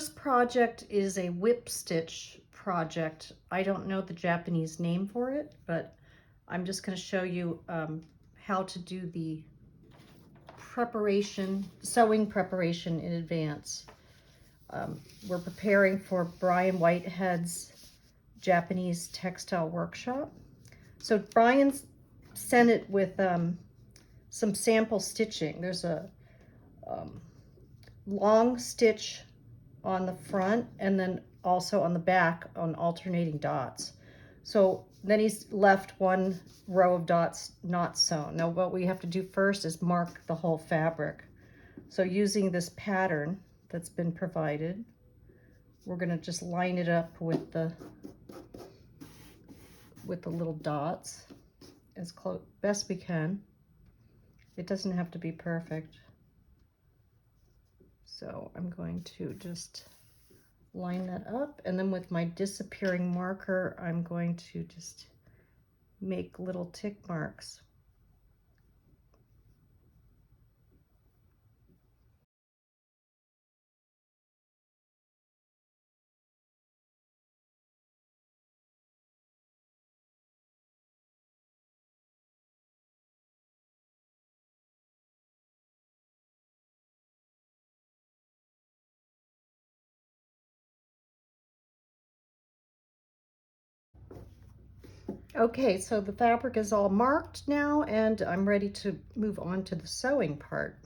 first project is a Whipstitch project. I don't know the Japanese name for it, but I'm just going to show you how to do the sewing preparation in advance. We're preparing for Brian Whitehead's Japanese textile workshop. So Brian sent it with some sample stitching. There's a long stitch on the front and then also on the back on alternating dots. So then he's left one row of dots not sewn. Now what we have to do first is mark the whole fabric. So using this pattern that's been provided, we're going to just line it up with the little dots as close best we can. It doesn't have to be perfect. So I'm going to just line that up, and then with my disappearing marker, I'm going to just make little tick marks. Okay, so the fabric is all marked now, and I'm ready to move on to the sewing part.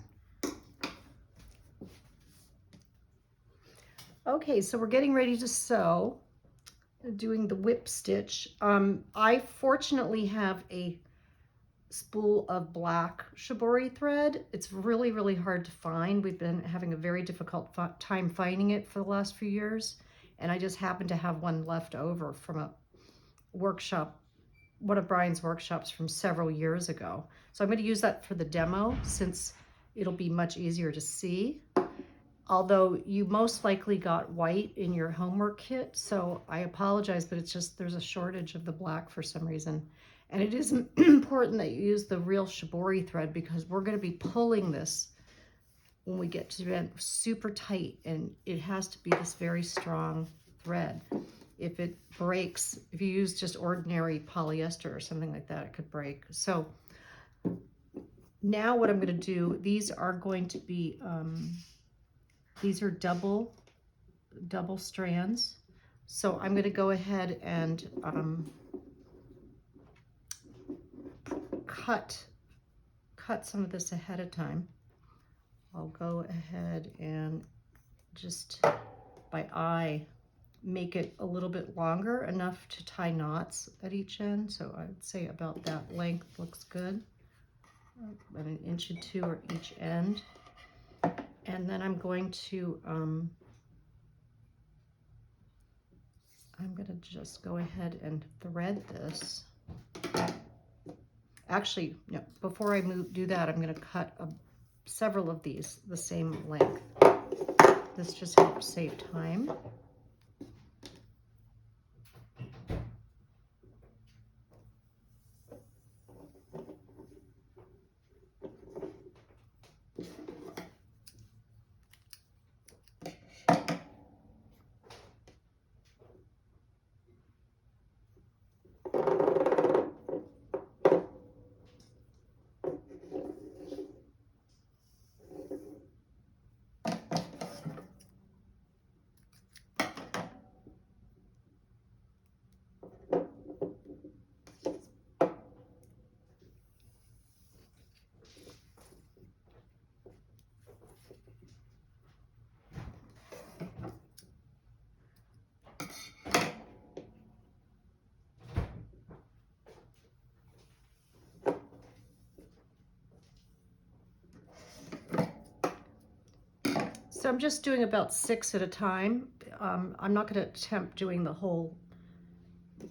Okay, so we're getting ready to sew, doing the whip stitch. I fortunately have a spool of black Shibori thread. It's really, really hard to find. We've been having a very difficult time finding it for the last few years, and I just happen to have one left over from a workshop, one of Brian's workshops from several years ago. So I'm going to use that for the demo since it'll be much easier to see. Although you most likely got white in your homework kit, so I apologize, but it's just there's a shortage of the black for some reason. And it is important that you use the real Shibori thread because we're going to be pulling this when we get to the end super tight, and it has to be this very strong thread. If it breaks, if you use just ordinary polyester or something like that, it could break. So now what I'm going to do, these are going to be, these are double strands. So I'm going to go ahead and cut some of this ahead of time. I'll go ahead and just by eye make it a little bit longer, enough to tie knots at each end. So I'd say about that length looks good. About 1 inch or 2 or each end. And then I'm going to just go ahead and thread this. Actually, no, before I do that, I'm going to cut several of these the same length. This just helps save time. So I'm just doing about 6 at a time. I'm not going to attempt doing the whole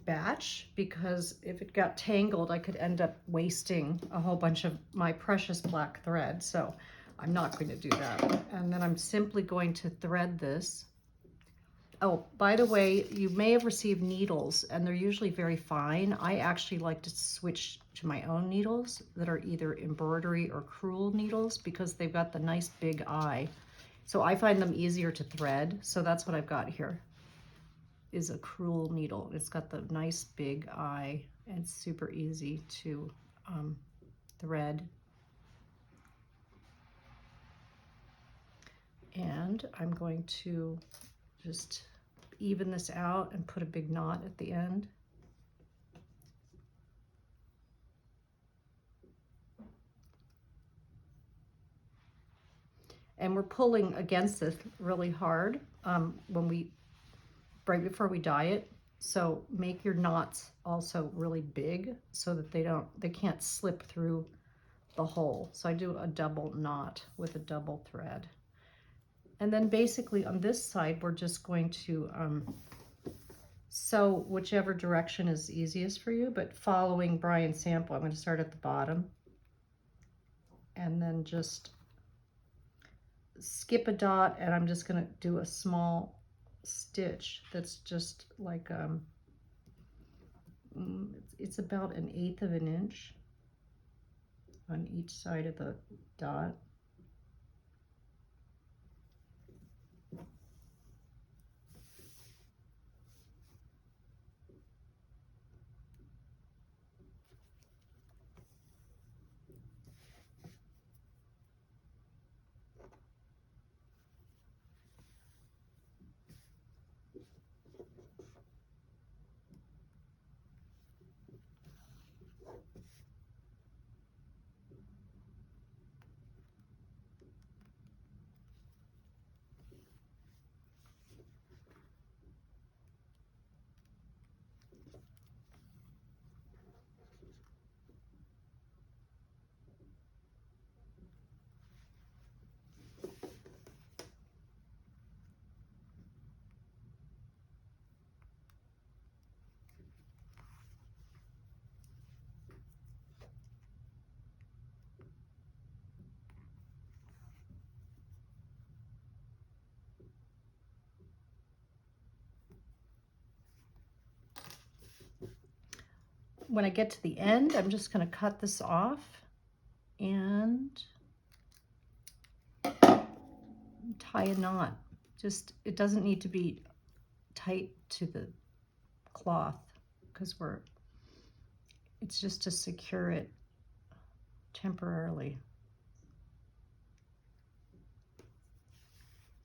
batch because if it got tangled, I could end up wasting a whole bunch of my precious black thread. So I'm not going to do that. And then I'm simply going to thread this. Oh, by the way, you may have received needles, and they're usually very fine. I actually like to switch to my own needles that are either embroidery or crewel needles because they've got the nice big eye. So I find them easier to thread. So that's what I've got here, is a crewel needle. It's got the nice big eye and it's super easy to thread. And I'm going to just even this out and put a big knot at the end. And we're pulling against this really hard right before we dye it. So make your knots also really big so that they can't slip through the hole. So I do a double knot with a double thread. And then basically on this side, we're just going to sew whichever direction is easiest for you, but following Brian's sample, I'm going to start at the bottom and then just skip a dot, and I'm just going to do a small stitch that's just like it's about 1/8 of an inch on each side of the dot. When I get to the end, I'm just going to cut this off and tie a knot. Just, it doesn't need to be tight to the cloth because it's just to secure it temporarily.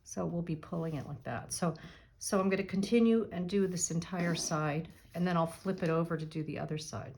So we'll be pulling it like that. So I'm going to continue and do this entire side, and then I'll flip it over to do the other side.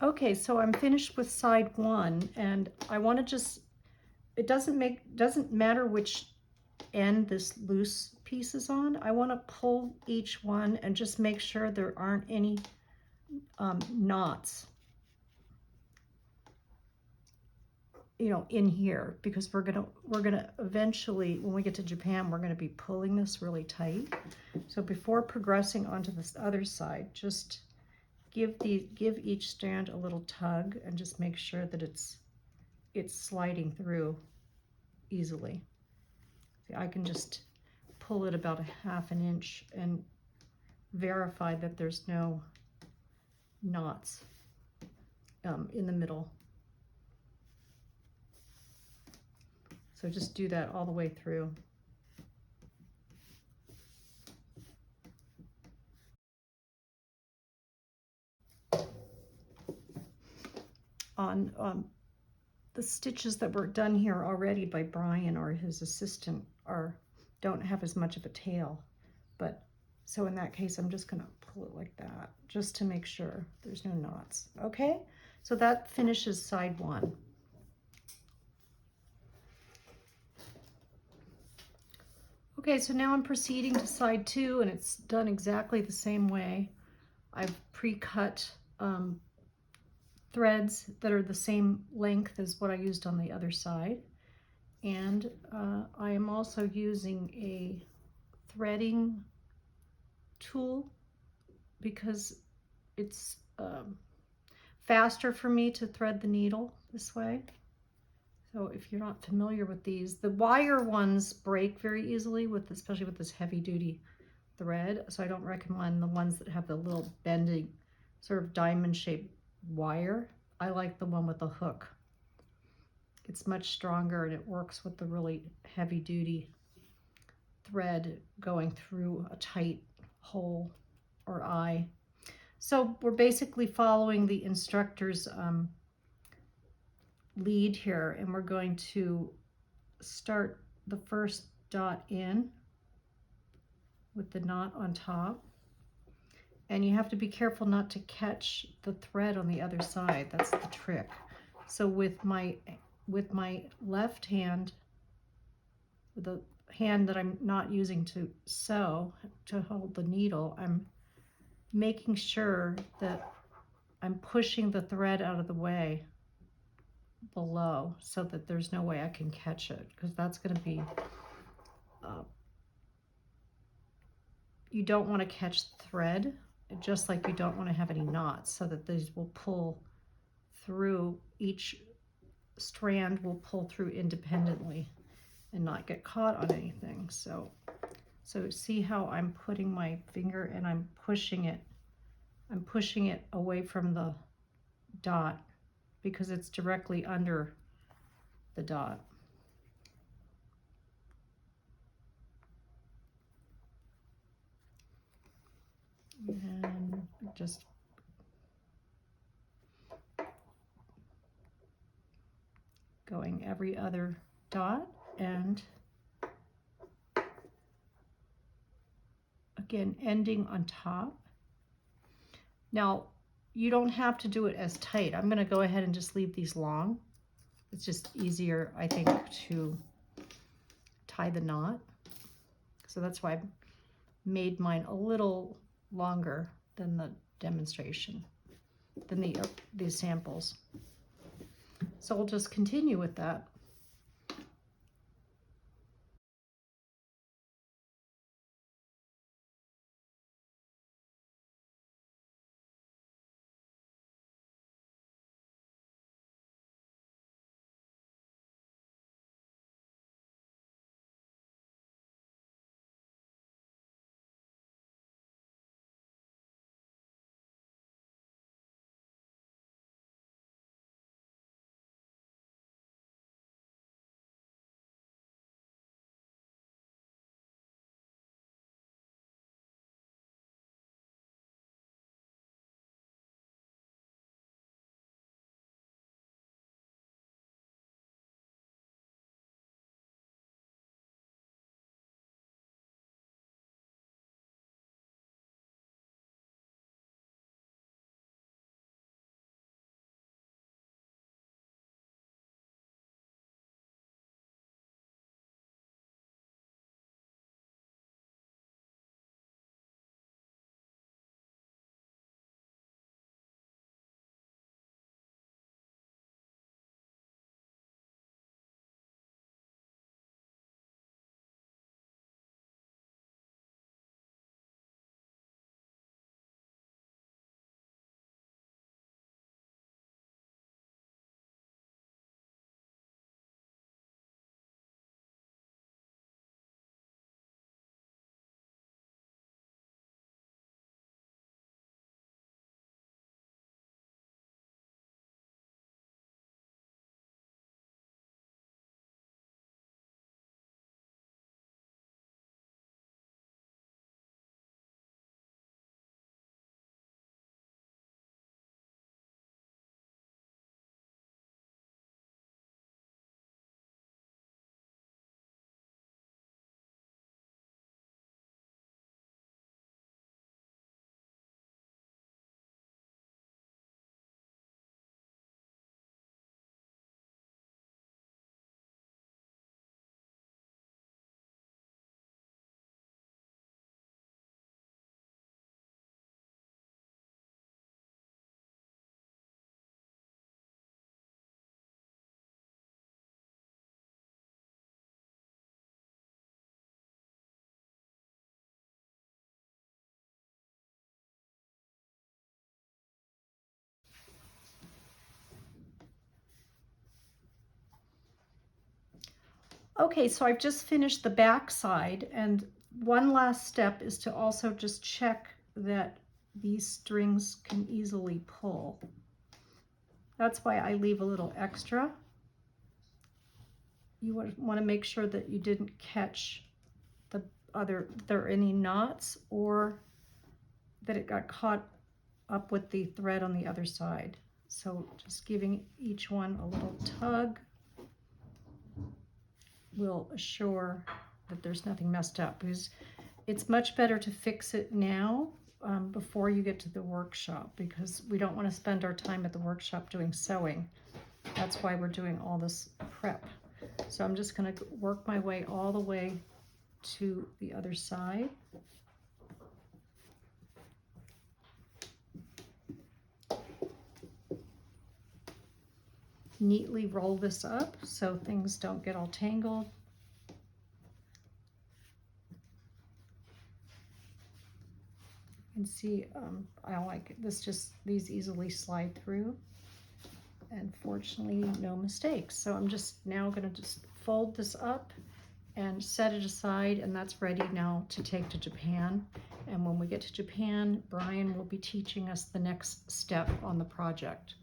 Okay, so I'm finished with side one, and I want to just, it doesn't matter which end this loose piece is on. I want to pull each one and just make sure there aren't any knots, you know, in here, because we're gonna eventually, when we get to Japan, we're gonna be pulling this really tight. So before progressing onto this other side, just give each strand a little tug and just make sure that it's sliding through easily. See, I can just pull it about a ½ inch and verify that there's no knots in the middle. So just do that all the way through. On the stitches that were done here already by Brian or his assistant don't have as much of a tail, but so in that case I'm just gonna pull it like that just to make sure there's no knots. Okay, so that finishes side one. Okay, so now I'm proceeding to side two, and it's done exactly the same way. I've pre-cut threads that are the same length as what I used on the other side. And I am also using a threading tool because it's faster for me to thread the needle this way. So if you're not familiar with these, the wire ones break very easily, especially with this heavy duty thread. So I don't recommend the ones that have the little bending sort of diamond shaped wire. I like the one with the hook. It's much stronger and it works with the really heavy duty thread going through a tight hole or eye. So we're basically following the instructor's lead here, and we're going to start the first dot in with the knot on top, and you have to be careful not to catch the thread on the other side. That's the trick. So with my left hand, the hand that I'm not using to sew, to hold the needle, I'm making sure that I'm pushing the thread out of the way below so that there's no way I can catch it, because that's going to be you don't want to catch the thread, just like you don't want to have any knots, so that these will pull through, each strand will pull through independently and not get caught on anything. So see how I'm putting my finger and I'm pushing it away from the dot because it's directly under the dot. And just going every other dot, and again ending on top. Now you don't have to do it as tight. I'm going to go ahead and just leave these long. It's just easier, I think, to tie the knot. So that's why I've made mine a little longer than the demonstration, than the samples. So we'll just continue with that. Okay, so I've just finished the back side, and one last step is to also just check that these strings can easily pull. That's why I leave a little extra. You want to make sure that you didn't catch there are any knots, or that it got caught up with the thread on the other side. So just giving each one a little tug will assure that there's nothing messed up, because it's much better to fix it now before you get to the workshop, because we don't want to spend our time at the workshop doing sewing. That's why we're doing all this prep. So I'm just going to work my way all the way to the other side. Neatly roll this up so things don't get all tangled. You can see I like this, just these easily slide through, and fortunately no mistakes. So I'm just now going to just fold this up and set it aside, and that's ready now to take to Japan. And when we get to Japan, Brian will be teaching us the next step on the project.